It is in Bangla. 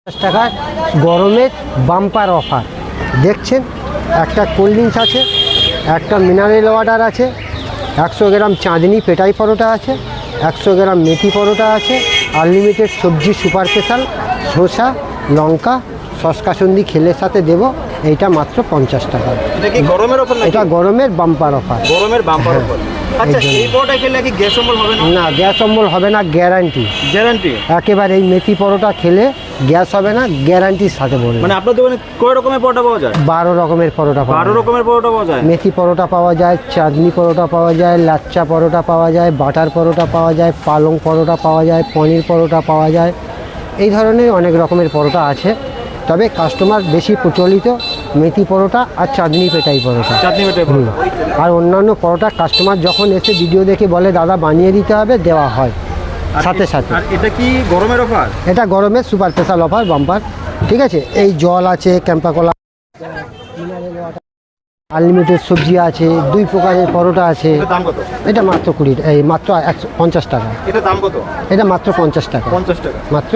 টাকার গরমের বাম্পার অফার দেখছেন। একটা কোল্ড ড্রিঙ্কস আছে, একটা মিনারেল ওয়াটার আছে, 100 গ্রাম চাঁদনি পেটাই পরোটা আছে, 100 গ্রাম মেথি পরোটা আছে, আনলিমিটেড সবজি সুপার স্পেশাল, শসা, লঙ্কা, সস কাসুন্দি খেলের সাথে দেব। এইটা মাত্র 50 টাকা। এটা কি গরমের অফার নাকি? এটা গরমের বাম্পার অফার। গরমের বাম্পার অফার। আচ্ছা, এই পরোটা খেলে কি গ্যাস অম্বল হবে না? না, গ্যাস অম্বল হবে না, গ্যারান্টি। গ্যারান্টি? একেবারে এই মেথি পরোটা খেলে গ্যাস হবে না, গ্যারান্টির সাথে বলে। মানে আপনার দোকানে কয় রকমের পরোটা পাওয়া যায়? 12 রকমের পরোটা পাওয়া 12 যায়। রকমের পরোটা পাওয়া যায়। মেথি পরোটা পাওয়া যায়, চাঁদনি পরোটা পাওয়া যায়, লাচ্চা পরোটা পাওয়া যায়, বাটার পরোটা পাওয়া যায়, পালং পরোটা পাওয়া যায়, পনির পরোটা পাওয়া যায়। এই ধরনের অনেক রকমের পরোটা আছে, তবে কাস্টমার বেশি প্রচলিত মেথি পরোটা আর চাঁদনি পেটাই পরোটা। চাটনি পেটাই পরোটা। আর অন্যান্য পরোটা কাস্টমার যখন এসে ভিডিও দেখে বলে দাদা বানিয়ে দিতে হবে, দেওয়া হয় সাথে সাথে। আর এটা কি গরমের অফার? এটা গরমের সুপার স্পেশাল অফার বাম্পার। ঠিক আছে, এই জল আছে, ক্যাম্পা কোলা, আনলিমিটেড সবজি আছে, 2 প্রকারের পরোটা আছে। এটার দাম কত? এটা মাত্র 20, এই মাত্র 50 টাকা। এটা দাম কত? এটা মাত্র 50 টাকা। 50 টাকা। মাত্র